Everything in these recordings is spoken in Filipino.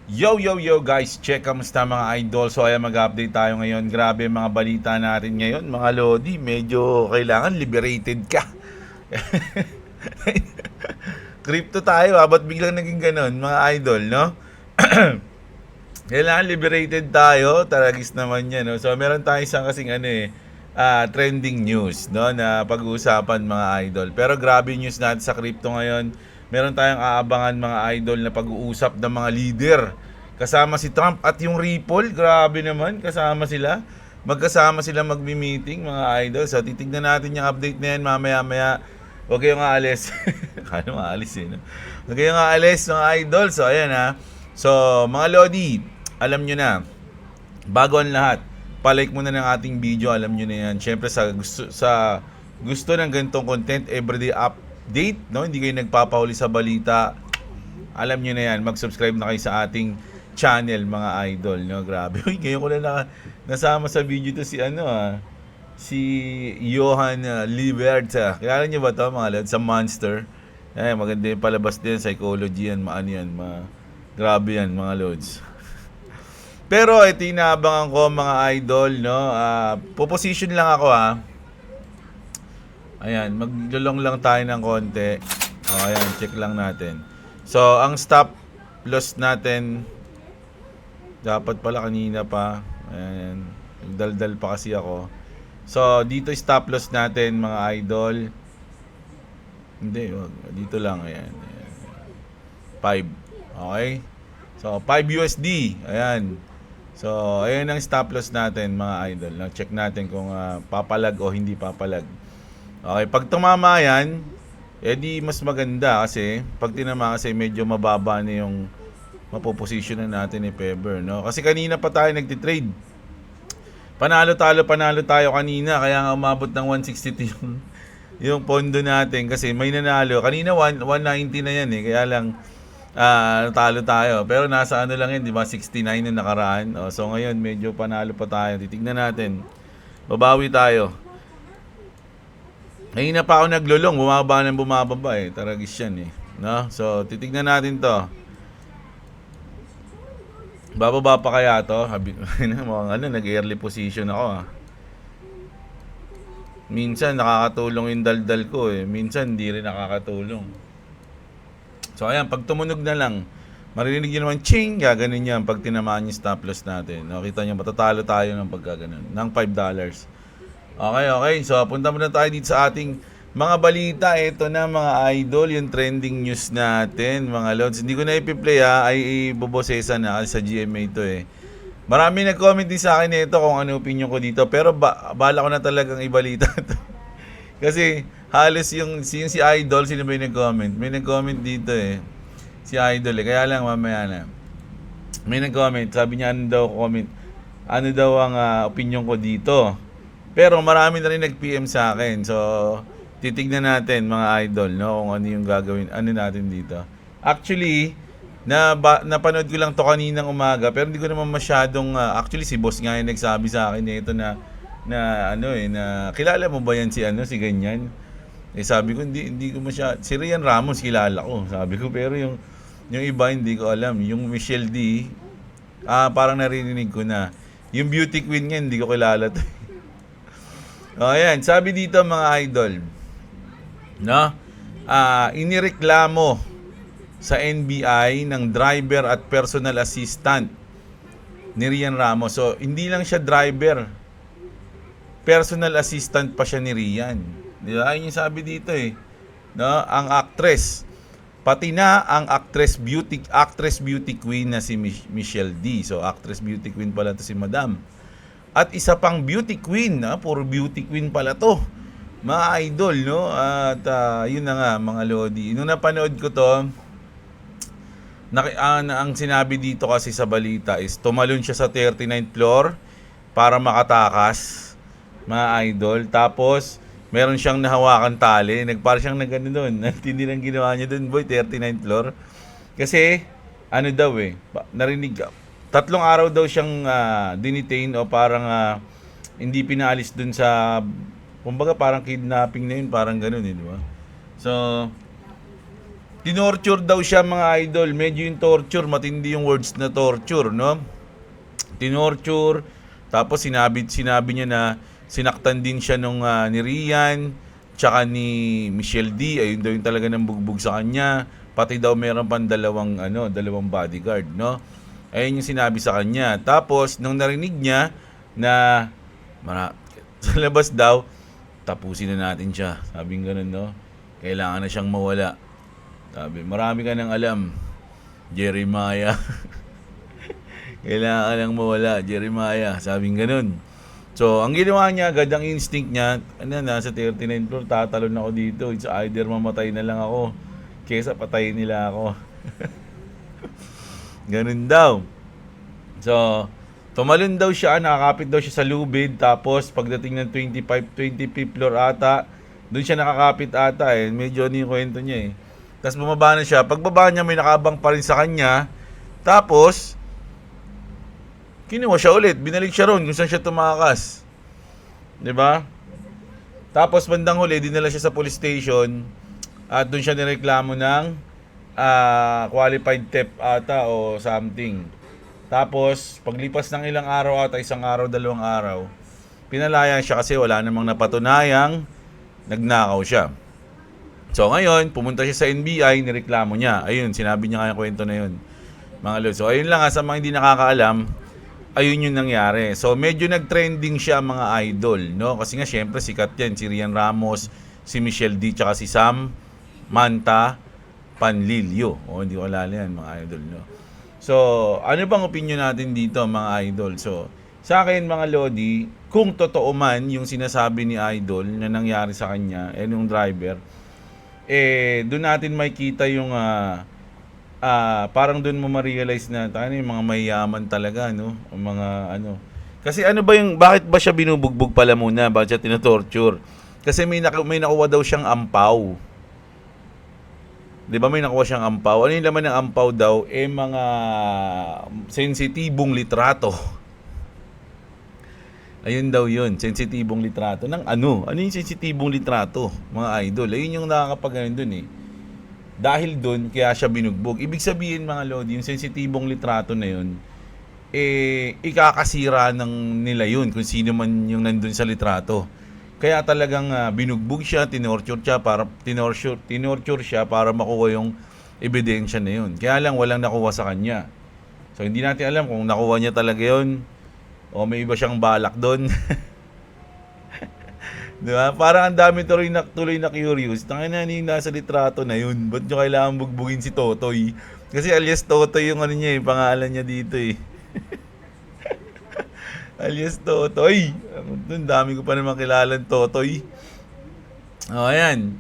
Yo guys, check kamusta mga idol. So ayan, mag-update tayo ngayon. Grabe mga balita natin ngayon mga lodi. Medyo kailangan liberated ka. Crypto tayo ba't biglang naging ganon mga idol, no? Kailangan liberated tayo. Taragis naman yan, no? So meron tayo isang kasing trending news, no, na pag-uusapan mga idol. Pero grabe news natin sa crypto ngayon. Meron tayong aabangan mga idol na pag-uusap ng mga leader. Kasama si Trump at yung Ripple, grabe naman, kasama sila. Magkasama sila magmi-meeting mga idol. So titignan natin yung update na yan mamaya-maya. Huwag kayong aalis. Kano maalis eh, no? Huwag kayong aalis mga idol. So ayan ha. So mga Lodi, alam nyo na, bago ang lahat, palike muna ng ating video, alam nyo na yan. Siyempre sa gusto ng ganitong content, everyday update, no? Hindi kayo nagpapahuli sa balita. Alam nyo na yan, mag-subscribe na kayo sa ating channel mga idol, no? Grabe. Uy, ngayon ko na nasama sa video to si Johan Liberta. Kilala nyo ba to mga lod? Sa Monster. Maganda yung palabas din, psychology yan, grabe yan mga lods. Pero ito inaabangan ko mga idol, no? Puposition lang ako Ayan, maglulong lang tayo ng konti. Ayan, check lang natin. So, ang stop loss natin, dapat pala kanina pa. Ayan, nagdaldal pa kasi ako. So, dito stop loss natin mga idol. Hindi, dito lang. Ayan, 5. Okay? So, 5 USD. Ayan. So, ayan ang stop loss natin mga idol. Check natin kung papalag o hindi papalag. Okay, pag tumama yan, di mas maganda kasi pag tinama kasi medyo mababa na yung mapoposition na natin if ever, no? Kasi kanina pa tayo nagtitrade. Panalo tayo kanina kaya nga umabot ng 162 yung pondo natin kasi may nanalo. Kanina 190 na yan kaya lang talo tayo. Pero nasa ano lang yun, di ba? 69 na nakaraan. So ngayon, medyo panalo pa tayo. Titignan natin. Babawi tayo. Ngayon pa ako naglulong. Bumababa Taragis yan no? So, titignan natin to. Bababa pa kaya to? Nag-early position ako Minsan nakakatulong yung daldal ko Minsan hindi rin nakakatulong. So ayan, pag tumunog na lang, marinig nyo naman, ching, gaganin yan pag tinamaan yung stop loss natin. Nakita nyo, matatalo tayo ng pagkaganon, ng $5. Okay. So punta muna tayo dito sa ating mga balita. Ito na mga idol, yung trending news natin, mga lods. Hindi ko na ipi-play ay ibobosesa na kasi sa GMA ito Marami nag-comment din sa akin ito kung ano opinion ko dito. Pero bala ko na talagang ibalita ito. Kasi halos yung si Idol, sino ba yung nag-comment? May nag-comment dito Si Idol Kaya lang mamaya na. May nag-comment. Sabi niya ano daw ang opinion ko dito. Pero marami na rin nag-PM sa akin. So, titignan natin mga idol, no? Kung ano yung gagawin. Ano natin dito. Actually, napanood ko lang to kaninang umaga. Pero hindi ko naman masyadong... actually, si boss nga yung nagsabi sa akin ito na kilala mo ba yan si ganyan? Sabi ko hindi ko masyado. Si Rian Ramos kilala ko, sabi ko, pero yung iba hindi ko alam. Yung Michelle D, parang narinig ko na. Yung beauty queen niya hindi ko kilala to. Ayan, sabi dito mga idol, no? Inireklamo sa NBI ng driver at personal assistant ni Rian Ramos. So, hindi lang siya driver, personal assistant pa siya ni Rian. Di ba? Ayun yung sabi dito no? Ang actress. Pati na ang actress beauty queen na si Michelle D. So, actress beauty queen pala to si Madam. At isa pang beauty queen, puro beauty queen pala to. Mga idol, no? At yun na nga, mga lodi. Nung napanood ko to, ang sinabi dito kasi sa balita is tumalon siya sa 39th floor para makatakas, mga idol. Tapos, meron siyang nahawakan tali. Nagpara siyang nagano doon. Hindi lang ginawa niya doon, boy, 39th floor. Kasi, ano daw narinig, 3 araw daw siyang dinitain o parang hindi pinaalis doon sa, kumbaga parang kidnapping na yun, parang ganun di ba? So, Tinorture daw siya mga idol. Medyo yung torture, matindi yung words na torture, no? Tinorture, tapos sinabi niya na sinaktan din siya nung ni Rian, tsaka ni Michelle D. Ayun daw yung talaga ng bugbog sa kanya. Pati daw meron pang dalawang bodyguard, no? Ayun yung sinabi sa kanya. Tapos, nung narinig niya na sa labas daw, tapusin na natin siya. Sabing ganun, no? Kailangan na siyang mawala. Sabi, marami ka nang alam, Jeremiah. Kailangan ka nang mawala, Jeremiah. Sabing ganun. So, ang ginawa niya, agad ang instinct niya, nasa 39 floor, tatalon ako dito. It's either mamatay na lang ako, kesa patayin nila ako. Ganun daw. So, tumalon daw siya, nakakapit daw siya sa lubid, tapos pagdating ng 25th floor ata, doon siya nakakapit ata eh. Medyo yung kwento niya eh. Tapos bumaba na siya. Pagbaba niya, may nakabang pa rin sa kanya. Tapos, kinuha siya ulit. Binalik siya ron kung saan siya tumakas. 'Di ba? Tapos bandang huli, dinala siya sa police station. At doon siya nireklamo ng qualified theft ata o something. Tapos, paglipas ng ilang araw ata, isang araw, 2 araw, pinalaya siya kasi wala namang napatunayang nagnakaw siya. So ngayon, pumunta siya sa NBI, nireklamo niya. Ayun, sinabi niya nga yung kwento na yun. Mga lord. So ayun lang sa mga hindi nakakaalam, ayun yung nangyari. So medyo nag-trending siya mga idol, no? Kasi nga syempre sikat yan, si Rian Ramos, si Michelle D, tsaka si Sam Manta Panlilio. O hindi ko alala yan mga idol, no? So, ano bang opinion natin dito mga idol? So, sa akin mga lodi, kung totoo man yung sinasabi ni idol na nangyari sa kanya, yung driver, doon natin makikita yung parang doon mo ma-realize na yung mga mayayaman talaga, no? O mga Kasi bakit ba siya binubugbog pala muna? Bakit siya tinatorture? Kasi may nakuha daw siyang ampaw. 'Di ba may nakuha siyang ampaw? Ano yung laman ng ampaw daw? Mga sensitibong litrato. Ayun daw yun, sensitibong litrato. Ano yung sensitibong litrato, mga idol? Ayun yung nakakapag dun eh. Dahil dun, kaya siya binugbog. Ibig sabihin mga lodi, yung sensitibong litrato na yun, ikakasira ng nila yun kung sino man yung nandun sa litrato. Kaya talagang binugbog siya, tinorture siya para makuha yung ebidensya na yun. Kaya lang walang nakuha sa kanya. So hindi natin alam kung nakuha niya talaga yun o may iba siyang balak doon. Diba? Parang ang dami tuloy na curious. Tangina na yung nasa litrato na yun. Ba't nyo kailangan bugbugin si Totoy? Kasi alias Totoy yung pangalan niya dito eh. Alias Totoy. Doon dami ko pa naman kilalang Totoy. Ayan.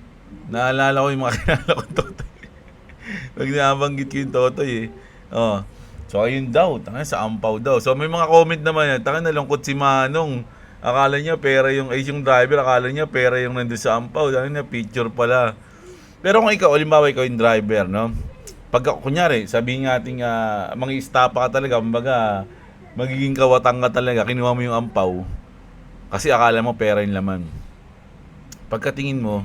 Naalala ko yung mga kilala ko Totoy. Pag nabanggit ko yung Totoy eh. So ayun daw, sa ampaw daw. So may mga comment naman, nalungkot si Manong. Akala niya pera yung driver, akala niya pera yung nandun sa ampaw. Niya picture pala. Pero kung ikaw, halimbawa ikaw yung driver, no? Pag kunyari, sabihin natin mga istapa ka talaga, kumbaga magiging kawatang ka talaga, kinuha mo yung ampaw. Kasi akala mo pera yung laman. Pagkatingin mo,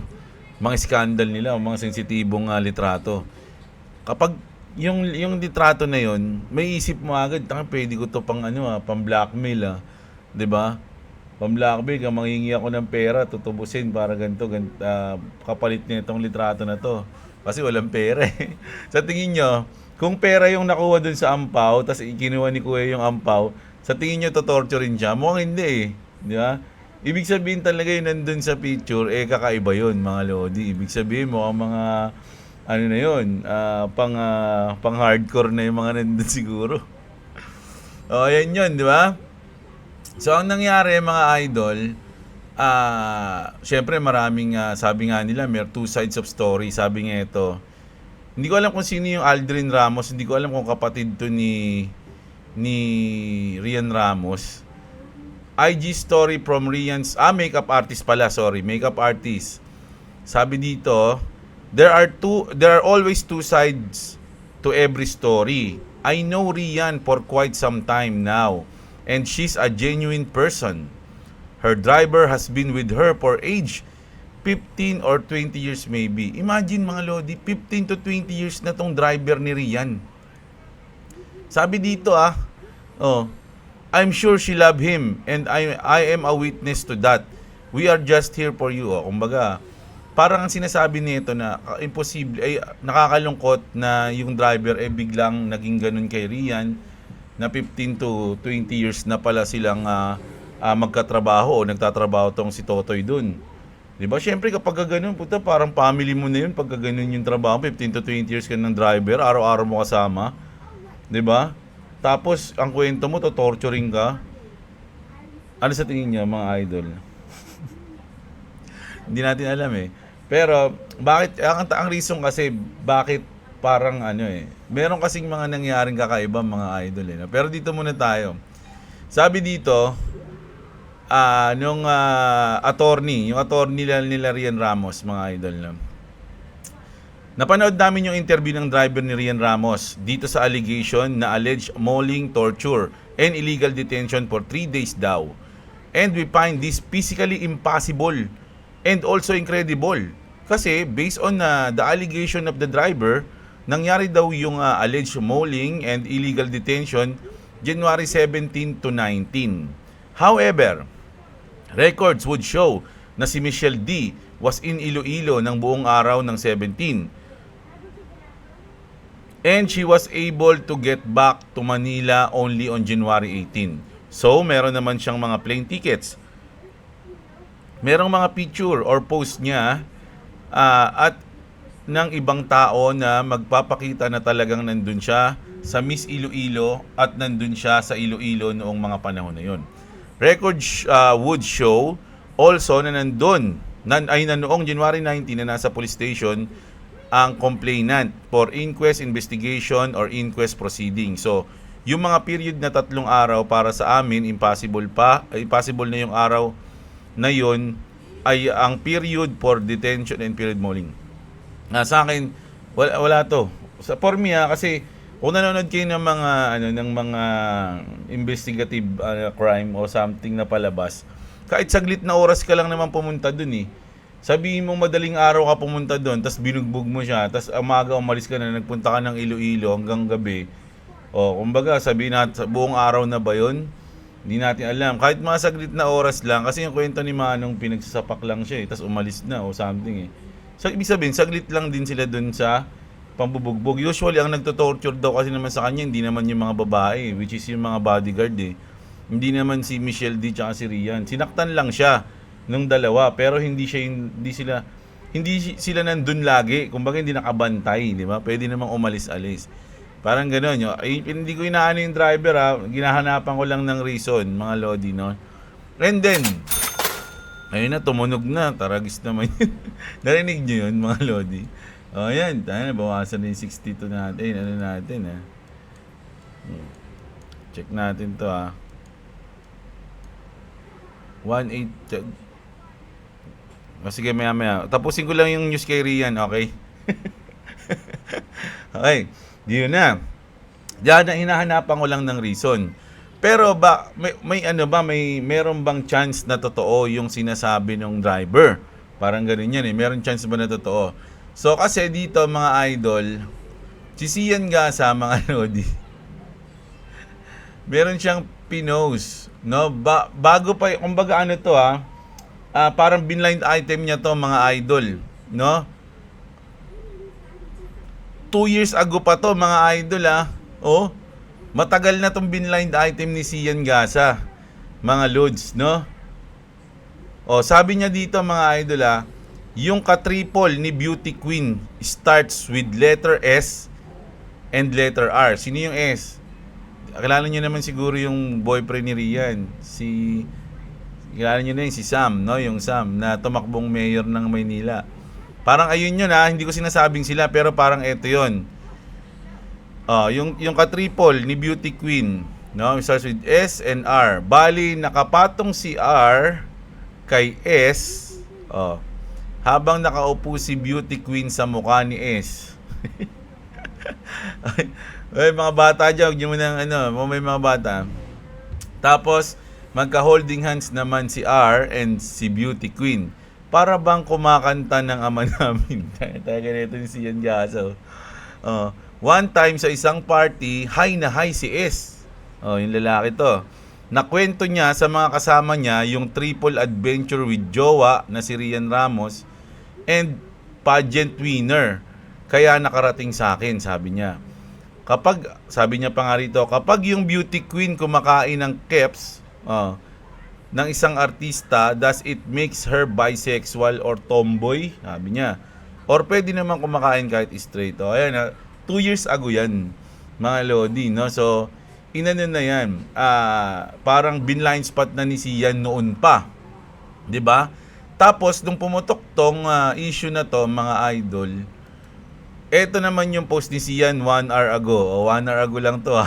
mga skandal nila, mga sensitibong litrato. Kapag yung litrato na yon, may isip mo agad, pwede ko to pang pang blackmail 'di ba? Pang blackmail, manghingi ako ng pera, tutubusin para ganito, kapalit niya itong litrato na to. Kasi walang pera eh. Sa tingin nyo, kung pera yung nakuha dun sa ampaw, tapos kinuha ni Kuya yung ampaw, sa tingin nyo torturein siya? Mukhang hindi eh. Di ba? Ibig sabihin talaga yun nandun sa picture, kakaiba yun mga lodi. Ibig sabihin mo, ang mga na yun, pang hardcore na yung mga nandun siguro. Ayan yun, di ba? So, ang nangyari mga idol, syempre maraming, sabi nga nila, may two sides of story. Sabi nga ito, hindi ko alam kung sino yung Aldrin Ramos, hindi ko alam kung kapatid to ni Rian Ramos. IG story from Rian's, makeup artist pala, makeup artist. Sabi dito, there are always two sides to every story. I know Rian for quite some time now, and she's a genuine person. Her driver has been with her for age, 15 or 20 years maybe. Imagine mga Lodi, 15 to 20 years na tong driver ni Rian. Sabi dito I'm sure she love him and I am a witness to that. We are just here for you. Kumbaga, parang ang sinasabi nito na imposible, ay nakakalungkot na yung driver biglang naging ganun kay Rian na 15 to 20 years na pala silang magkatrabaho o nagtatrabaho tong si Totoy dun. Diba? Siyempre kapag ganun, puta, parang family mo na yun pag ganun yung trabaho, 15 to 20 years ka ng driver, araw-araw mo kasama. Diba? Tapos, ang kwento mo, torturing ka. Ano sa tingin niya, mga idol? Hindi natin alam Pero, bakit, ang reason kasi, bakit parang meron kasing mga nangyaring kakaiba mga idol Pero dito muna tayo. Sabi dito, yung attorney nila Rian Ramos, mga idol Napanood namin yung interview ng driver ni Rian Ramos dito sa allegation na alleged mauling, torture, and illegal detention for 3 days daw. And we find this physically impossible and also incredible. Kasi based on the allegation of the driver, nangyari daw yung alleged mauling and illegal detention January 17 to 19. However, records would show na si Michelle D was in Iloilo ng buong araw ng 17. And she was able to get back to Manila only on January 18. So, meron naman siyang mga plane tickets. Merong mga picture or post niya at ng ibang tao na magpapakita na talagang nandun siya sa Miss Iloilo at nandun siya sa Iloilo noong mga panahon na yun. Records would show also na nandun na noong January 19 na nasa police station ang complainant for inquest investigation or inquest proceeding. So, yung mga period na 3 araw para sa amin, impossible na yung araw na yun ay ang period for detention and period mauling. Sa akin, wala to. For me kasi kung nanonood kayo ng mga investigative crime o something na palabas, kahit saglit na oras ka lang naman pumunta dun Sabihin mo madaling araw ka pumunta doon, tapos binugbog mo siya, tapos umaga umalis ka na, nagpunta ka ng Iloilo hanggang gabi. Kumbaga, sabihin natin, buong araw na ba yun? Hindi natin alam. Kahit mga saglit na oras lang, kasi yung kwento ni Manong pinagsasapak lang siya tapos umalis na o something So, ibig sabihin, saglit lang din sila doon sa pambubugbog. Usually, ang nagto-torture daw kasi naman sa kanya, hindi naman yung mga babae, which is yung mga bodyguard Hindi naman si Michelle D tsaka si Rian. Sinaktan lang siya nung dalawa, pero hindi sila nandun lagi. Kumbaga hindi nakabantay, di ba? Pwede namang umalis-alis. Parang gano'n, hindi ko inaano yung driver ginahanapan ko lang ng reason, mga Lodi, no? And then, ayun na, tumunog na, taragis naman yun. Narinig nyo yun, mga Lodi? Yan, tayo na, bawasan na yung 62 natin, Check natin to, 1.8, sige, maya. Tapusin ko lang yung news kay Rian, okay? Okay, yun na. Diyan na hinahanapan ko lang ng reason. Pero meron bang chance na totoo yung sinasabi ng driver? Parang ganun yan Meron chance ba na totoo? So kasi dito mga idol, si Sian Gasa, mga Lodi, meron siyang pinost, no? Bago pa, kumbaga parang binline item niya to, mga idol, no? 2 years ago pa to, mga idol, matagal na tong binline item ni Sian Gasa, mga Lods, no? Sabi niya dito, mga idol, yung ka-triple ni Beauty Queen starts with letter S and letter R. Sino yung S? Kilala niyo naman siguro yung boyfriend ni Rian, kilala nyo na si Sam, no? Yung Sam na tumakbong mayor ng Maynila. Parang ayun yun hindi ko sinasabing sila, pero parang eto yun. Yung ka-triple ni Beauty Queen, no? Starts with S and R. Bali, nakapatong si R kay S, habang nakaupo si Beauty Queen sa mukha ni S. Ay, mga bata dyan, huwag nyo mo may mga bata. Tapos, magka-holding hands naman si R and si Beauty Queen. para bang kumakanta ng ama namin. Tayo ganito ni Sian Gaso. One time sa isang party, high na high si S. Yung lalaki to. Nakwento niya sa mga kasama niya yung triple adventure with jowa na si Rian Ramos and pageant winner. Kaya nakarating sa akin, sabi niya. Sabi niya pa nga rito, kapag yung beauty queen kumakain ng keps ng isang artista, does it makes her bisexual or tomboy? Sabi niya. Or pwede naman kumakain kahit straight. Ayan, 2 years ago yan, mga Lodi, no? So, inano na yan. Parang binline spot na ni Sian noon pa. 'Di ba? Tapos, nung pumutok tong issue na to, mga idol, eto naman yung post ni Sian 1 hour ago. 1 hour ago lang to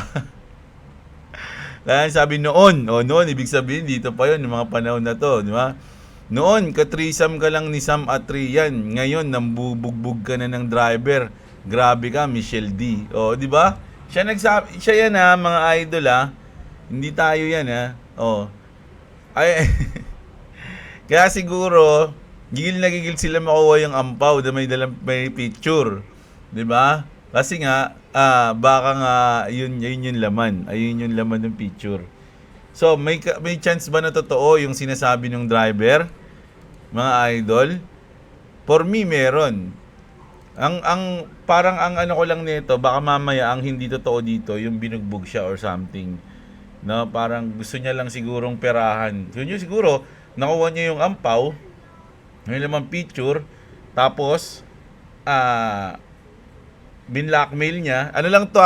Kaya sabi noon, ibig sabihin dito pa yun, yung mga panahon na to, di ba? Noon, katrisam ka lang ni Sam at Rian. Ngayon, nambubugbog ka na ng driver. Grabe ka, Michelle D. Di ba? Siya yan mga idol Hindi tayo yan Ay, kaya siguro, gigil na gigil sila makuha yung ampaw na may picture. 'Di ba? Kasi nga baka nga yun yung laman. Ayun yung laman ng picture. So, may chance ba na totoo yung sinasabi ng driver? Mga idol? For me, meron. Parang ang ano ko lang nito, baka mamaya ang hindi totoo dito, yung binugbog siya or something. No, parang gusto niya lang sigurong perahan. Yun siguro, nakuha niya yung ampaw, yung lamang picture, tapos binlockmail niya. Ano lang to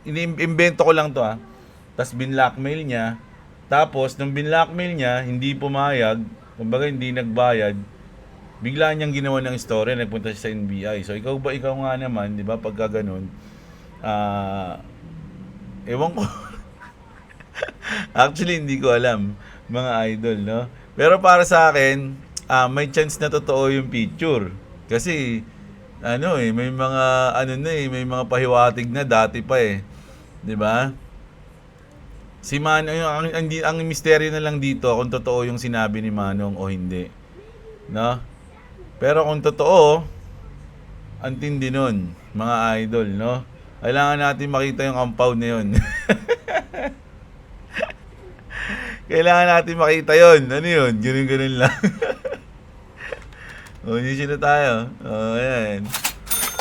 inimbento ko lang to Tapos binlockmail niya. Tapos nung binlockmail niya, hindi pumayag, kumbaga hindi nagbayad. Bigla niyang ginawa ng story, nagpunta siya sa NBI. So ikaw nga naman, 'di ba, pagka ganun, ewan ko. Actually hindi ko alam, mga idol, no? Pero para sa akin, may chance na totoo yung picture. Kasi may mga may mga pahiwatig na dati pa 'di ba? Si Manong, ang misteryo na lang dito kung totoo yung sinabi ni Manong o hindi. No? Pero kung totoo, ang tindi nun, mga idol, no? Kailangan natin makita yung compound na yun. Kailangan natin makita yun. Ano yun? Ganun lang. Hindi na tayo. Ayan.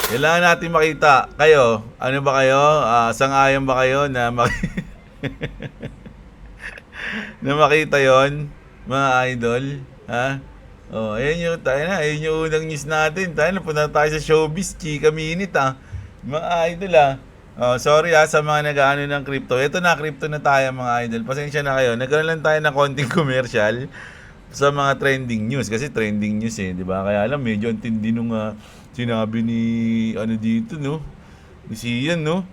Kailangan natin makita. Kayo, ano ba kayo? Sang-ayon ba kayo na na makita yon, mga idol? Ayun yung unang news natin. Napunta tayo sa showbiz, chika minute mga idol sorry sa mga nag-aano ng crypto. Ito na, crypto na tayo, mga idol. Pasensya na kayo. Nagkaroon lang tayo ng konting commercial sa mga trending news. Kasi trending news di ba? Kaya alam, medyo antindi nung sinabi ni dito, no? Ni Sian, no?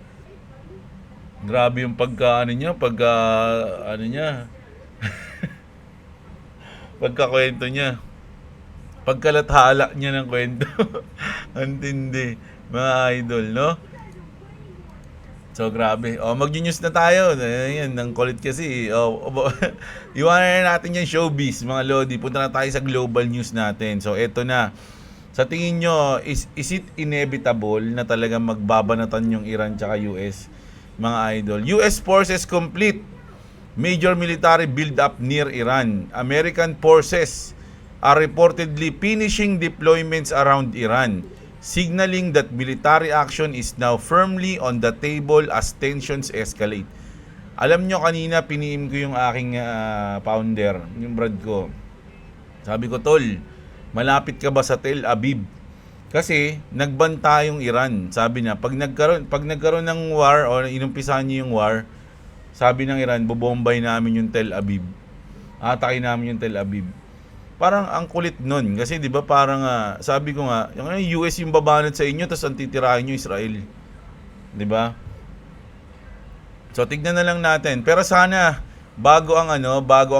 Grabe yung niya, pagkakwento niya. Pagkalathala niya ng kwento. Antindi, mga idol, no? So, grabe. Mag-news na tayo. Ayan, nang kulit kasi. Iwanan na natin yung showbiz, mga Lodi. Punta na tayo sa global news natin. So, eto na. Sa tingin nyo, is it inevitable na talagang magbabanatan yung Iran tsaka US, mga idol? US forces complete major military build-up near Iran. American forces are reportedly finishing deployments around Iran, signaling that military action is now firmly on the table as tensions escalate. Alam nyo, kanina piniim ko yung aking founder, yung brad ko. Sabi ko, tol, malapit ka ba sa Tel Aviv? Kasi nagbanta yung Iran. Sabi niya, pag nagkaroon ng war o inumpisahan niyo yung war, sabi ng Iran, bobombay namin yung Tel Aviv. Atakin namin yung Tel Aviv. Parang ang kulit nun. Kasi 'di ba parang sabi ko nga, yung US yung babanat sa inyo tapos ang titirahin niyo Israel. 'Di ba? So tignan na lang natin. Pero sana bago ang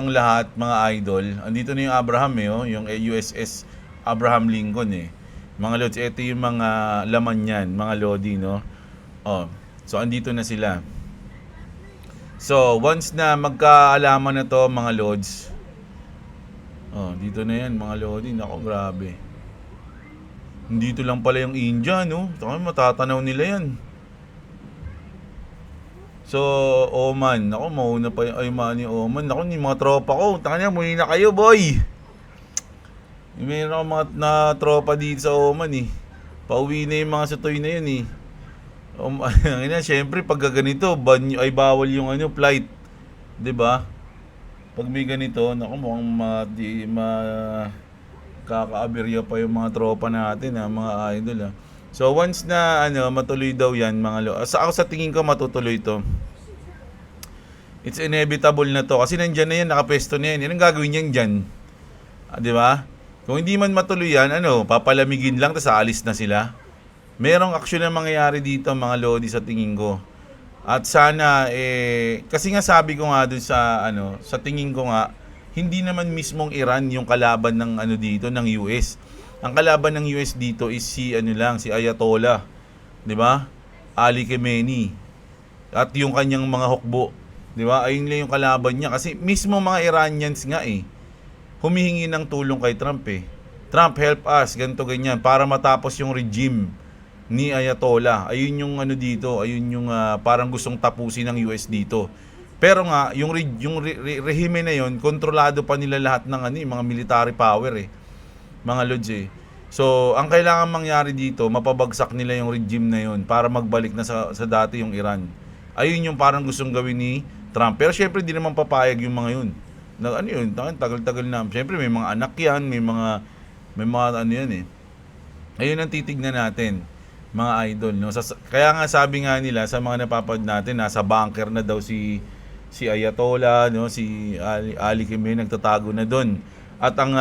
lahat, mga idol. Andito na yung Abraham yung USS Abraham Lincoln Mga lods, ito yung mga laman niyan, mga lodi, no? So andito na sila. So once na magkaalaman na to, mga lods, Oh, dito na yan mga lodi. Nako, grabe. Dito lang pala yung India, no? Taka, matatanaw nila yan. So, Oman. Nako, mauna pa yung Ayman yung Oman. Nako, yung mga tropa ko. Taka niya, muli na kayo, boy. Meron ako mga na tropa dito sa Oman, eh. Pauwi na yung mga sutoy na yun, eh. Siyempre, pag ganito, ay bawal yung flight. 'Di ba? Pag may ganito, naku, mukhang kakaaberya pa yung mga tropa natin, mga idol, ha. So once na matuloy daw 'yan, ako sa tingin ko matutuloy 'to. It's inevitable na 'to kasi nandiyan na 'yan, nakapesto na 'yan. Yan ang gagawin niyan diyan. 'Di ba? Kung hindi man matuloy 'yan, papalamigin lang tapos aalis na sila. Merong aksyon na mangyayari dito mga lodi sa tingin ko. At sana kasi nga sabi ko nga dun sa tingin ko nga hindi naman mismong Iran yung kalaban ng dito ng US. Ang kalaban ng US dito is si si Ayatollah, 'di ba? Ali Khamenei. At yung kanyang mga hukbo, 'di ba? Ayun lang yung kalaban niya kasi mismo mga Iranians nga humihingi ng tulong kay Trump . Trump, help us, ganito ganyan para matapos yung regime ni Ayatollah. Ayun yung dito, ayun yung parang gustong tapusin ng US dito. Pero nga yung rehime na yon, kontrolado pa nila lahat ng mga military power mga lods . So, ang kailangan mangyari dito, mapabagsak nila yung regime na yon para magbalik na sa dati yung Iran. Ayun yung parang gustong gawin ni Trump. Pero syempre di naman papayag yung mga yun. Yun, tagal-tagal na. Syempre may mga anak yan, may mga yan . Ayun ang titignan natin, mga idol, no? Kaya nga sabi nga nila sa mga napapad natin, nasa bunker na daw si Ayatollah, no? Si Ali Khamenei nagtatago na doon. At ang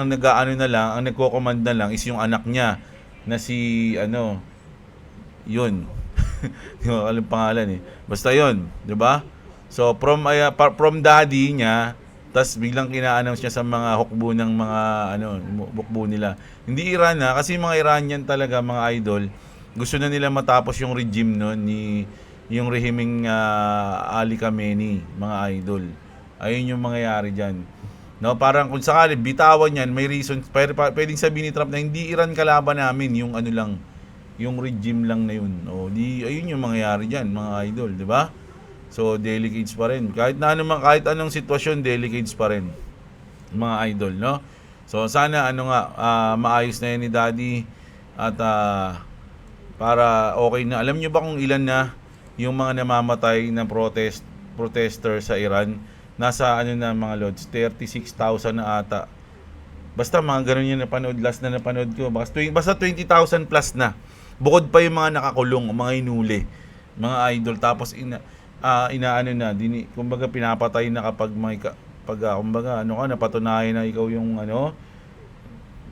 nag-aano na lang, ang nagko-command na lang is yung anak niya na si yun. Hindi ko alam pangalan . Basta yun, 'di ba? So from daddy niya, tas biglang kina-announce niya sa mga hukbo ng mga hukbo nila. Hindi Iran kasi mga Iranian talaga, mga idol, gusto na nila matapos yung regime ni yung rehimeng Ali Khamenei, mga idol. Ayun yung mangyayari diyan. No, parang kung sakali bitawan yan, may reason, pwedeng sabihin ni Trump na hindi Iran kalaban namin, yung lang, yung regime lang na yun. Ayun yung mangyayari diyan, mga idol, 'di ba? So delicates pa rin. Kahit anong sitwasyon, delicates pa rin, mga idol, no? So sana maayos na yan ni Daddy at para okay na. Alam niyo ba kung ilan na yung mga namamatay na protester sa Iran? Nasa na mga lods, 36,000 na ata. Basta mga ganun yung last na napanood ko. Basta 20,000 plus na. Bukod pa yung mga nakakulong, mga inuli, mga idol. Tapos kumbaga pinapatay na kapag napatunayan na ikaw yung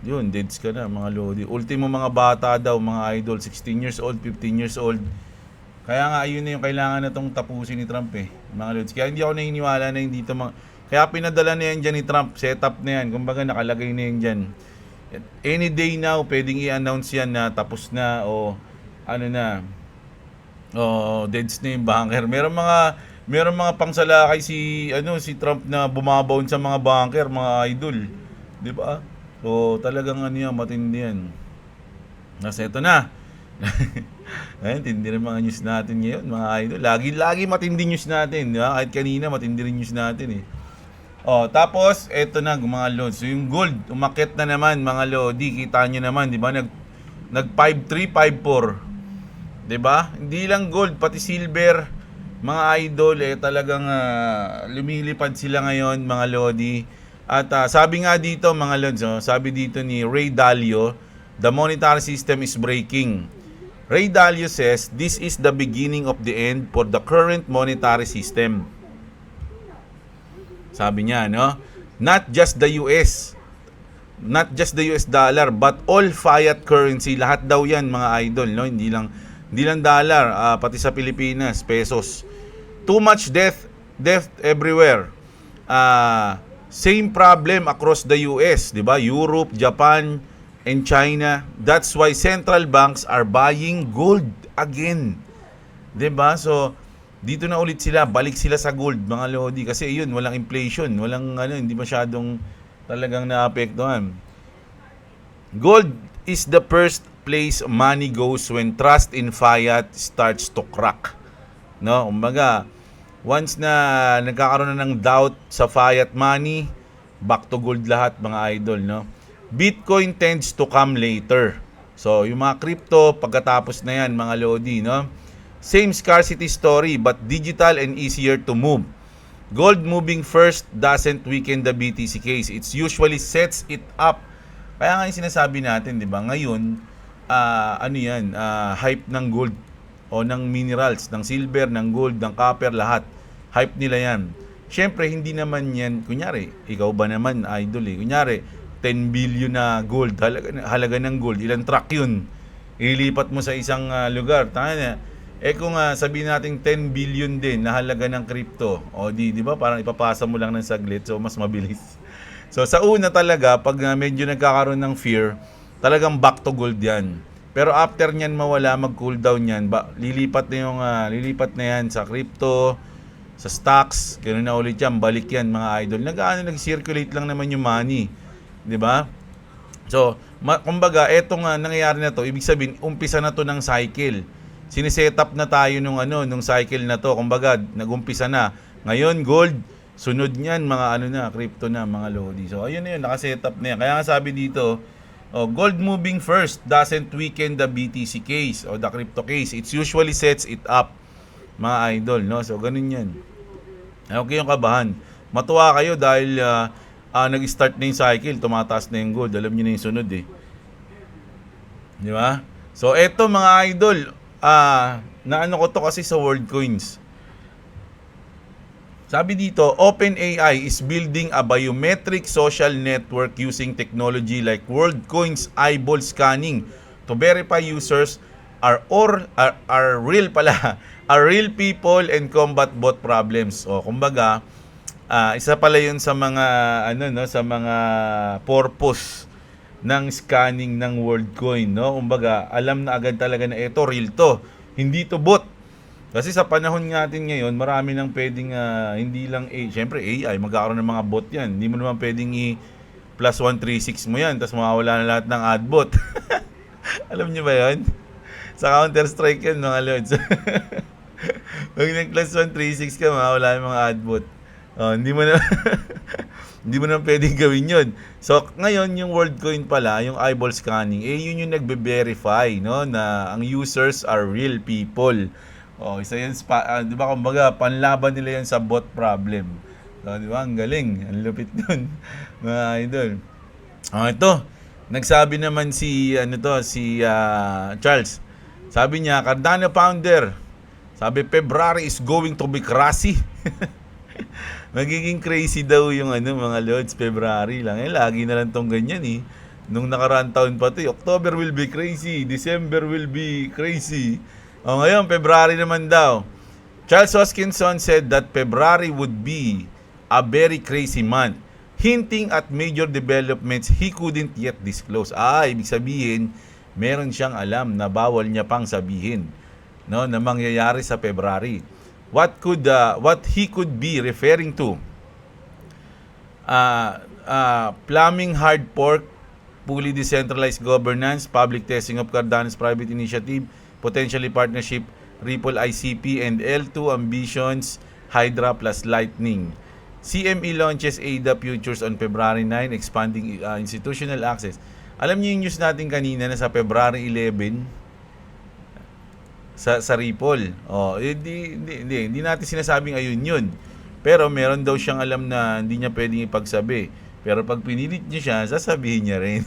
yun, deads ka na, mga lodi. Ultimo mga bata daw, mga idol, 16 years old, 15 years old. Kaya nga, ayun na yung kailangan na itong tapusin ni Trump mga lods. Kaya hindi ako naniniwala na hindi ito kaya pinadala na yan dyan ni Trump, setup na yan, kumbaga nakalagay na yan dyan. Any day now, pwedeng i-announce yan na tapos na o deads na yung bunker. Meron mga pangsalakay si Trump na bumabaon sa mga bunker, mga idol. 'Di ba? So talagang matindi yan. Nasa ito na. Ayun, tindi rin mga news natin ngayon, mga idol. Lagi matindi news natin, di ba? Kahit kanina matindi rin news natin . Tapos ito na mga lods. So yung gold, umakyat na naman, mga lodi. Kita nyo naman, di ba? Nag 5.3, 5.4. 'Di ba? Hindi lang gold, pati silver, mga idol, talagang lumilipad sila ngayon, mga lodi. At sabi nga dito, mga lods, sabi dito ni Ray Dalio, the monetary system is breaking. Ray Dalio says, this is the beginning of the end for the current monetary system. Sabi niya, not just the US dollar, but all fiat currency, lahat daw yan, mga idol, hindi lang dollar, pati sa Pilipinas, pesos. Too much debt everywhere. Same problem across the US, 'di ba? Europe, Japan, and China. That's why central banks are buying gold again. 'Di ba? So dito na ulit sila, balik sila sa gold, mga lodi, kasi yun, walang inflation, walang hindi masyadong Talagang naapektuhan. Gold is the first place money goes when trust in fiat starts to crack. No, kumbaga, once na nagkakaroon na ng doubt sa fiat money, back to gold lahat mga idol, no? Bitcoin tends to come later. So, yung mga crypto, pagkatapos na yan, mga lodi, no? Same scarcity story, but digital and easier to move. Gold moving first doesn't weaken the BTC case. It usually sets it up. Kaya nga yung sinasabi natin, di ba? Ngayon, hype ng gold o ng minerals, ng silver, ng gold, ng copper, lahat. Hype nila yan. Siyempre, hindi naman yan, kunyari, ikaw ba naman, idol kunyari, 10 billion na gold, halaga ng gold, ilang truck yun? Ilipat mo sa isang lugar. Tanga kung sabihin natin 10 billion din na halaga ng crypto, o di ba, parang ipapasa mo lang ng saglit, so mas mabilis. So sa una talaga, pag medyo nagkakaroon ng fear, talagang back to gold yan. Pero after nyan mawala, mag-cool down yan, lilipat na yan sa crypto, sa stocks, ganoon na ulit yan, balik yan mga idol. Nag-circulate lang naman yung money, 'di ba? So, kumbaga, etong nangyayari na to, ibig sabihin, umpisa na to ng cycle. Siniset up na tayo nung cycle na to. Kumbaga, nag-umpisa na. Ngayon, gold, sunod niyan, mga crypto na, mga lodi. So, ayun na yun, nakaset up na yan. Kaya nga sabi dito, gold moving first doesn't weaken the BTC case o the crypto case. It usually sets it up, mga idol, no? So, ganun yan. Okay yung kabahan. Matuwa kayo dahil nag-start na yung cycle, tumataas na yung gold. Alam niyo na yung sunod Di ba? So, eto mga idol, naano ko to kasi sa WorldCoins. Sabi dito, OpenAI is building a biometric social network using technology like WorldCoins eyeball scanning to verify users are real pala, are real people and combat bot problems. O kumbaga, isa pala 'yun sa mga sa mga purpose ng scanning ng WorldCoin, no? Kumbaga, alam na agad talaga na ito real to, hindi to bot. Kasi sa panahon natin ngayon, marami nang pwedeng hindi lang syempre AI, magkakaroon ng mga bot 'yan. Hindi mo naman pwedeng +136 mo 'yan, tapos mawawala na lahat ng ad bot. Alam niyo ba 'yon? Sa Counter-Strike 'yan, mga lords. Pag nag+136 ka, mawawala yung mga ad bot. Hindi mo na hindi mo na pwedeng gawin 'yon. So, ngayon yung WorldCoin pala, yung eyeball scanning, yun yung nagbe-verify, no, na ang users are real people. Isa yan, di ba, kumbaga, panlaban nila yan sa bot problem. So, di ba, ang galing, ang lupit nun, mga idol. Ito, nagsabi naman si Charles. Sabi niya, Cardano founder, sabi, February is going to be crazy. Magiging crazy daw yung mga lods, February lang. Lagi na lang tong ganyan Nung nakaraan taon pa ito, October will be crazy, December will be crazy. Ngayon, February naman daw. Charles Hoskinson said that February would be a very crazy month, hinting at major developments he couldn't yet disclose. Ibig sabihin, meron siyang alam na bawal niya pang sabihin, no, na mangyayari sa February. What he could be referring to? Plumbing hard fork, fully decentralized governance, public testing of Cardano's private initiative, potentially partnership, Ripple ICP, and L2 ambitions, Hydra plus Lightning. CME launches ADA futures on February 9, expanding institutional access. Alam niyo yung news natin kanina na sa February 11 sa Ripple. Hindi natin sinasabing ayun yun. Pero meron daw siyang alam na hindi niya pwedeng ipagsabi. Pero pag pinilit niya siya, sasabihin niya rin.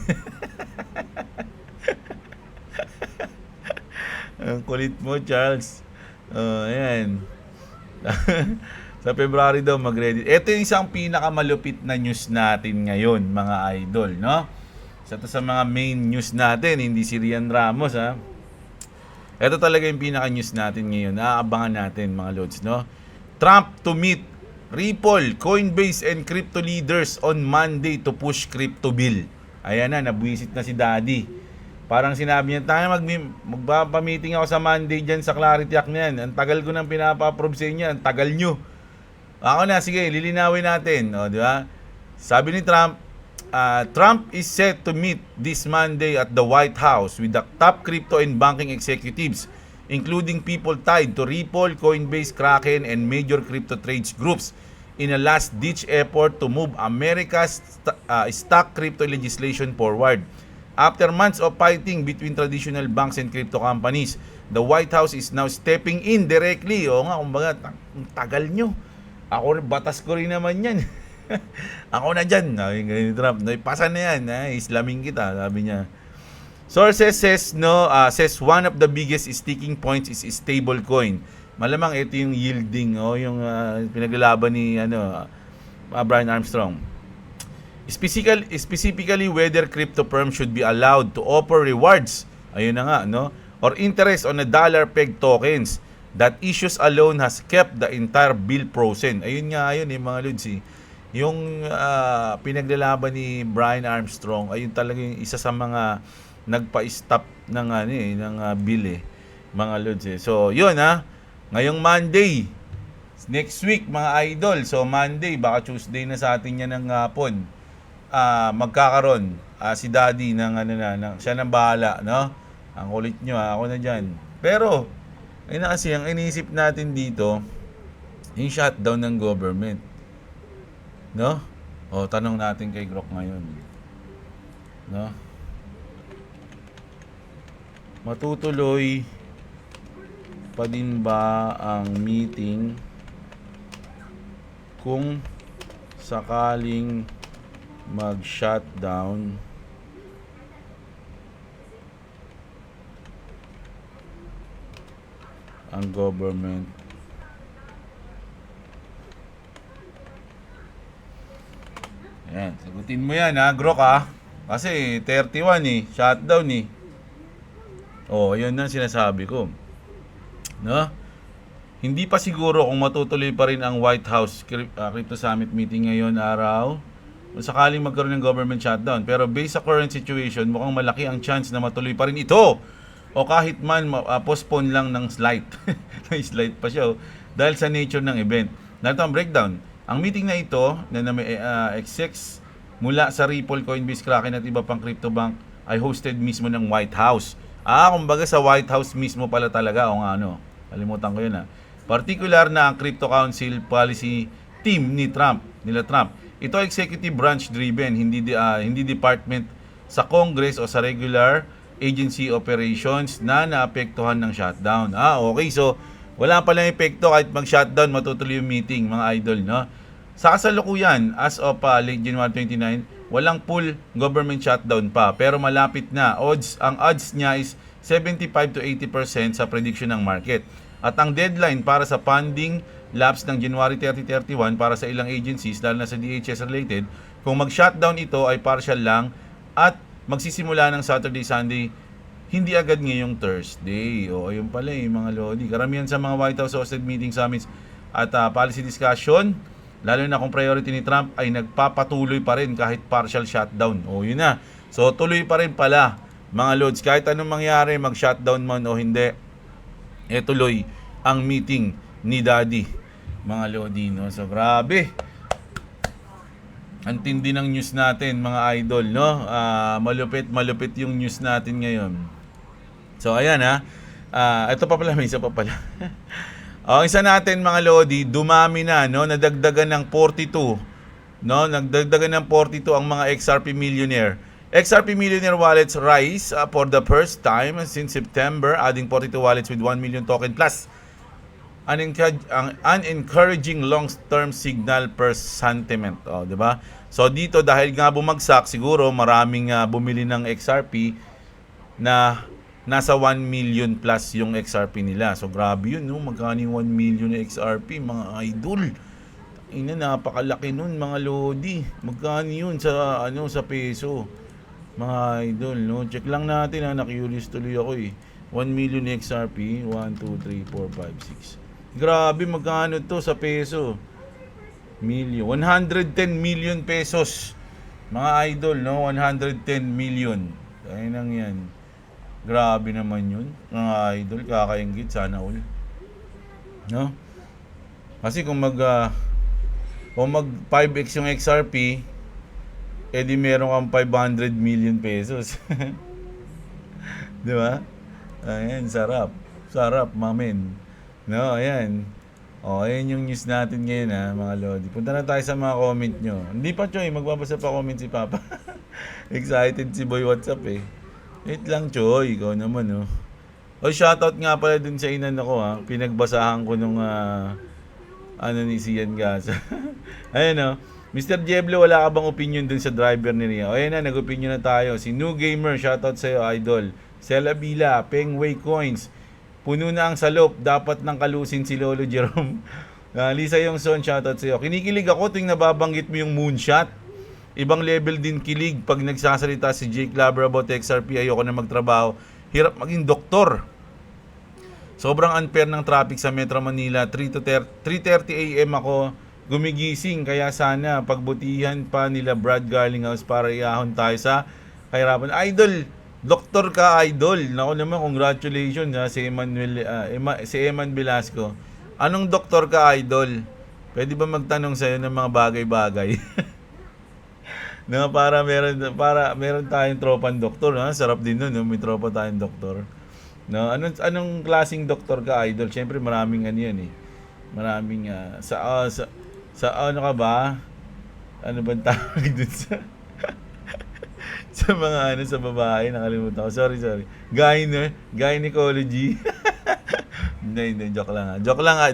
Ang kulit mo, Charles. Ayan. Sa February daw mag-ready. Ito yung isang pinakamalupit na news natin ngayon, mga idol, no? Isa to sa mga main news natin, hindi si Rian Ramos, ha? Ito talaga yung pinaka-news natin ngayon. Aabangan natin, mga lods, no? Trump to meet Ripple, Coinbase, and crypto leaders on Monday to push crypto bill. Ayan na, nabwisit na si Daddy. Parang sinabi niya, tayo magpapamiting ako sa Monday dyan sa Clarity Act na yan. Ang tagal ko nang pinapa-approve sa inyo, ang tagal nyo. Ako na, sige, lilinawin natin. Di ba? Sabi ni Trump, Trump is set to meet this Monday at the White House with the top crypto and banking executives, including people tied to Ripple, Coinbase, Kraken, and major crypto trades groups in a last-ditch effort to move America's stock crypto legislation forward. After months of fighting between traditional banks and crypto companies, the White House is now stepping in directly. O nga, kumbaga, tagal nyo. Ako, batas ko rin naman yan. Ako na dyan. Sabi ni Trump, pasa na yan. Islamin kita, sabi niya. Sources says one of the biggest sticking points is stablecoin. Malamang ito yung yielding, yung pinaglalaban ni Brian Armstrong. Specifically whether crypto firms should be allowed to offer rewards, ayun na nga, or interest on a dollar peg tokens. That issues alone has kept the entire bill frozen. Ayun nga, mga lods. Yung pinaglalaban ni Brian Armstrong, ayun talaga yung isa sa mga nagpa-stop ng bill mga lods. So, yun ngayong Monday, next week mga idol. So, Monday, baka Tuesday na sa atin yan ng hapon. Magkakaroon si Daddy ng siya nang bahala, Ang kulit nyo, ako na dyan. Pero kasi ang iniisip natin dito, yung shutdown ng government, tanong natin kay Grok ngayon, matutuloy pa din ba ang meeting kung sakaling mag-shutdown ang government? Ayan, sagutin mo yan Grok kasi 31 shutdown ayun na sinasabi ko. Hindi pa siguro kung matutuloy pa rin ang White House Crypto Summit meeting ngayon araw kung sakaling magkaroon ng government shutdown. Pero based sa current situation, mukhang malaki ang chance na matuloy pa rin ito. O kahit man postpone lang ng slight. Slight pa siya dahil sa nature ng event. Narito ang breakdown. Ang meeting na ito na may execs mula sa Ripple, Coinbase, Kraken at iba pang crypto bank ay hosted mismo ng White House. Kumbaga sa White House mismo pala talaga kalimutan ko yun Particular na ang Crypto Council Policy Team nila Trump. Ito executive branch driven, hindi department sa Congress o sa regular agency operations na naapektuhan ng shutdown. Okay. So, wala palang epekto kahit mag-shutdown, matutuloy yung meeting, mga idol, Sa kasalukuyan, as of late January 29, walang full government shutdown pa, pero malapit na. Ang odds niya is 75 to 80% sa prediction ng market. At ang deadline para sa funding lapse ng January 30-31 para sa ilang agencies, lalo na sa DHS related, kung mag-shutdown ito ay partial lang at magsisimula ng Saturday, Sunday, hindi agad ngayong Thursday. Ayun pala mga lodi. Karamihan sa mga White House hosted meeting summits at policy discussion, lalo na kung priority ni Trump, ay nagpapatuloy pa rin kahit partial shutdown. Yun na. So, tuloy pa rin pala, mga lods. Kahit anong mangyari, mag-shutdown man o hindi, tuloy ang meeting ni Daddy, mga lodi, So, grabe. Ang tindi ng news natin, mga idol, malupit yung news natin ngayon. So, ayan ito pa pala, may isa pa pala. Isa natin, mga lodi, dumami na, nadagdagan ng 42. Nagdagdagan ng 42 ang mga XRP Millionaire. XRP Millionaire wallets rise for the first time since September, adding 42 wallets with 1 million token plus. An encouraging long-term signal per sentiment. Diba? So dito, dahil nga bumagsak, siguro maraming bumili ng XRP na nasa 1 million plus yung XRP nila. So grabe yun, magkano yung 1 million na XRP, mga idol? Napakalaki nun, mga lodi. Magkano yun sa peso? Mga idol, check lang natin na-curious tuloy ako 1 million XRP, 1, 2, 3, 4, 5, 6. Grabe, magkano to sa peso? 110 million pesos. Mga idol, 110 million. Ayun lang yan. Grabe naman yun. Mga idol, kakaingit, sana all. Kasi kung mag 5x yung XRP, eh di meron kang 500 million pesos. Di ba? Ayan, sarap. Sarap, mamen. No, ayan. O, ayan yung news natin ngayon ha, mga Lodi. Punta na tayo sa mga comment nyo. Hindi pa, Choy. Magbabasa pa comment si Papa. Excited si Boy WhatsApp eh. Wait lang, Choy. Ikaw naman, oh. O, shoutout nga pala dun sa inan ako ha. Pinagbasahan ko nung ano ni Sian Gasa. Ayan o. Mr. Diablo, wala ka bang opinion dun sa driver ni Ria? O ayan na, nag-opinion na tayo. Si New Gamer, shoutout sa'yo, idol. Sela Bila, Pengway Coins. Puno na ang salop, dapat nang kalusin si Lolo Jerome. Lisa yung son, shoutout sa'yo. Kinikilig ako tuwing nababanggit mo yung moonshot. Ibang level din kilig pag nagsasalita si Jake Labra about XRP. Ayoko na magtrabaho. Hirap maging doktor. Sobrang unfair ng traffic sa Metro Manila. 3:30 AM ako gumigising. Kaya sana pagbutihan pa nila Brad Garlinghouse para iahon tayo sa kahirapan. Idol, doktor ka, idol. Naku naman, congratulations ha, si Eman Velasco. Anong doktor ka, idol? Pwede ba magtanong sa'yo ng mga bagay-bagay? No, para meron tayong tropang doktor, ha? Sarap din nun, no? May tropa tayong doktor. No, anong klaseng doktor ka, idol? Syempre maraming ano 'yan eh. Maraming sa ano ka ba? Ano bang tawag dun sa sa mga ano sa babae, nakalimutan ko. Sorry. Gynecology. Hindi, joke lang ha. Joke lang ha.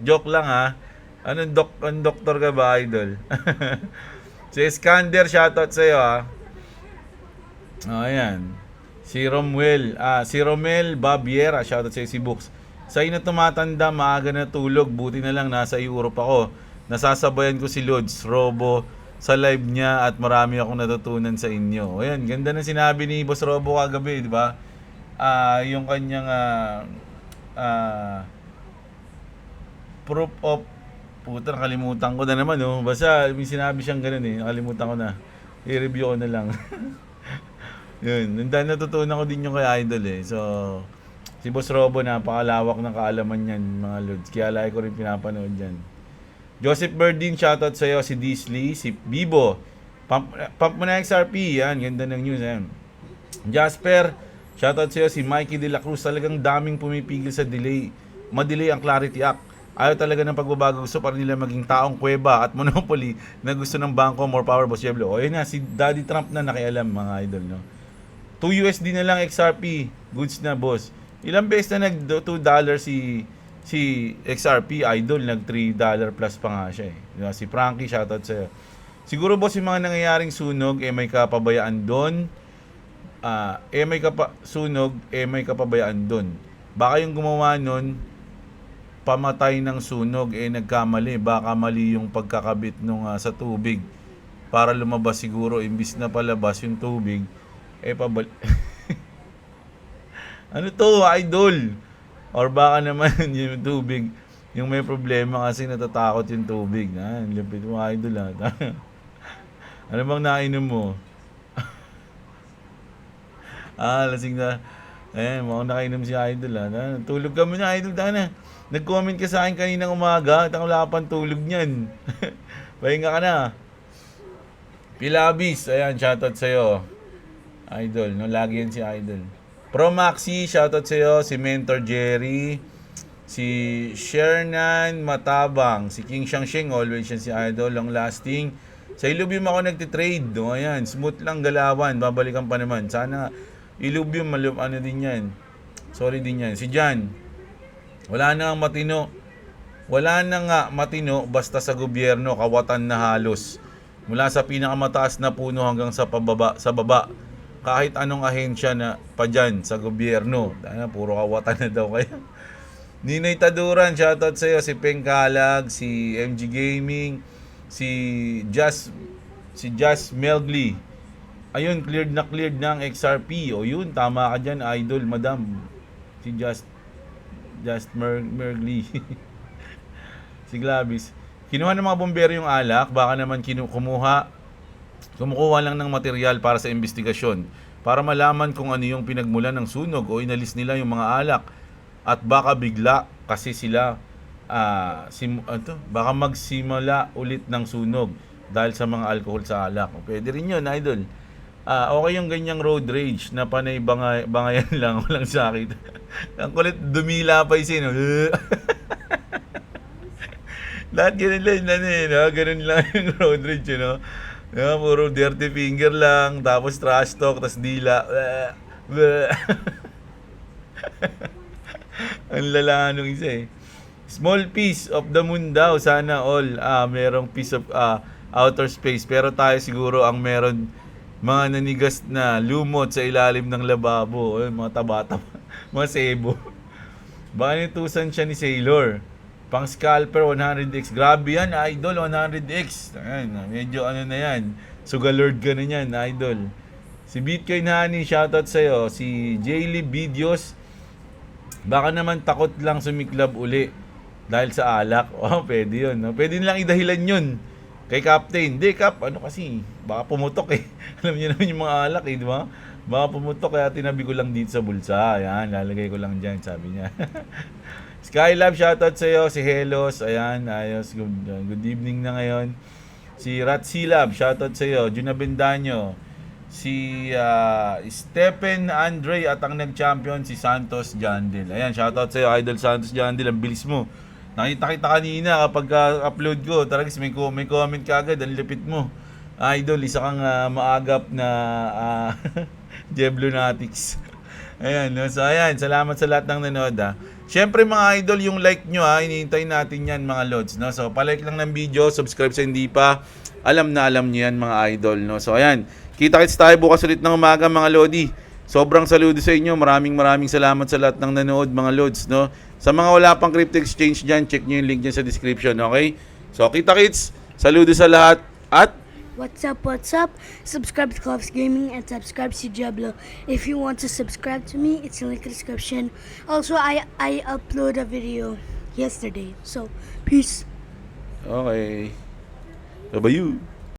Joke lang ha. Anong doktor ka ba, idol? Si Iskander, shoutout sa'yo ha. Oh, ayan. Si Romel Babiera, shoutout sa si Books. Sa ina tumatanda, maaga na tulog, buti na lang nasa Europe ako. Nasasabayan ko si Lods Robo sa live niya at marami akong natutunan sa inyo. Ayan, ganda ng sinabi ni Boss Robo kagabi, di ba? Yung kanyang proof of puta, nakalimutan ko na naman, oh. Basta may sinabi siyang ganun eh, nakalimutan ko na. I-review ko na lang. Yun, natutunan ko din yung kay Idol eh. So, si Boss Robo, napakalawak ng kaalaman niyan, mga Lods. Kaya lagi ko rin pinapanood yan. Joseph Berdin, shoutout sa'yo. Si Disley, si Bibo. Pump mo na XRP, yan. Ganda ng news, yan. Jasper, shoutout sa'yo. Si Mikey De La Cruz, talagang daming pumipigil sa delay. Madelay ang Clarity Act. Ayaw talaga ng pagbabago. Gusto para nila maging taong kuweba at monopoly na gusto ng bangko, more power, Boss Diablo. O yun na, si Daddy Trump na nakialam, mga idol, no? 2 USD na lang XRP. Goods na, boss. Ilang beses na nag $2 si XRP, idol. Nag $3 plus pa nga siya eh. Diba? Si Frankie, shoutout sa'yo. Siguro, boss, yung mga nangyayaring sunog, may kapabayaan doon. May kapabayaan doon. Baka yung gumawa nun, pamatay ng sunog, nagkamali. Baka mali yung pagkakabit nung sa tubig. Para lumabas siguro, imbis na palabas yung tubig, ano to, idol? Or baka naman yung tubig, yung may problema kasi natatakot yung tubig. Lapit mo, idol ha. Ano bang nainom mo? Lasing na. Mukhang nakainom si idol ha. Tulog ka muna, idol. Nag-comment ka sa akin kaninang umaga at wala pang tulog niyan. Pahinga ka na. Pilabis, ayan, shoutout sa'yo. Idol, no? Lagi yan si Idol. Pro Maxi, shoutout sa'yo. Si Mentor Jerry. Si Shernan Matabang. Si King Shangsheng, always yan si Idol. Long lasting. Sa Illuvium ako nagtitrade. No? Ayan, smooth lang galawan. Babalikan pa naman. Sana Illuvium, ano din yan. Sorry din yan. Si Jan. Wala na nga matino basta sa gobyerno. Kawatan na halos. Mula sa pinakamataas na puno hanggang sa baba. Kahit anong ahensya na pa dyan sa gobyerno. Puro kawatan na daw kayo. Ninay Taduran, shoutout sa'yo. Si Pengkalag, si MG Gaming, si Just Melgly. Ayun, cleared ng XRP. O yun, tama ka dyan, idol, madam. Si Just Melgly. Si Glavis. Kinuha ng mga bombero yung alak. Baka naman kumukuha lang ng material para sa investigasyon para malaman kung ano yung pinagmulan ng sunog o inalis nila yung mga alak at baka bigla kasi sila baka magsimula ulit ng sunog. dahil sa mga alcohol sa alak. Pwede rin yun, idol. Okay yung ganyang road rage na panay bangayan lang, walang sakit. Ang kulit, dumila pa isin. Lahat ganun lang, ganun lang yung road rage, puro dirty finger lang, tapos trash talk, tapos dila. Ang lala nung isa eh. Small piece of the moon daw, sana all. Merong piece of outer space. Pero tayo siguro ang meron mga nanigas na lumot sa ilalim ng lababo. Mga taba-taba. Mga sebo. Baka nitusan siya ni Sailor. Pang scalper 100x. Grabe yan, idol. 100x. Ayan, medyo ano na yan. Sugalord ka na yan, idol. Si Bitcoin Honey, shoutout sa'yo. Si Jaylee Videos. Baka naman takot lang sumiklab uli dahil sa alak. Pwede yun. Pwede nilang idahilan yun kay Captain. Hindi, Cap, ano kasi, baka pumutok eh. Alam niyo naman yung mga alak eh, di ba? Baka pumutok, kaya tinabi ko lang dito sa bulsa. Ayan, lalagay ko lang dyan, sabi niya. Skylab, shoutout sa'yo. Si Helos, ayan, ayos. Good evening na ngayon. Si Ratsilab, shoutout sa'yo. Juna Bendaño. Si Stephen Andre at ang nag-champion si Santos Jandil. Ayan, shoutout sa'yo, Idol Santos Jandil. Ang bilis mo. Nakita kita kanina kapag upload ko. Talagang may comment ka agad. Ang lipit mo. Idol, isa kang maagap na Jeff Lunatics. Ayan, no? So ayan, salamat sa lahat ng nanood Siyempre mga idol, yung like nyo hinihintay natin yan mga lods, no? So palike lang ng video, subscribe sa hindi pa. Alam na alam nyo yan mga idol, no? So ayan, kita-kits tayo bukas ulit ng umaga mga lodi. Sobrang saludo sa inyo, maraming salamat sa lahat ng nanood mga lods, no? Sa mga wala pang crypto exchange dyan, check nyo yung link dyan sa description, okay? So kita-kits, saludo sa lahat at What's up? Subscribe to Clovis Gaming and subscribe to Diablo. If you want to subscribe to me, it's in the description. Also, I upload a video yesterday. So, peace. okay. Bye-bye.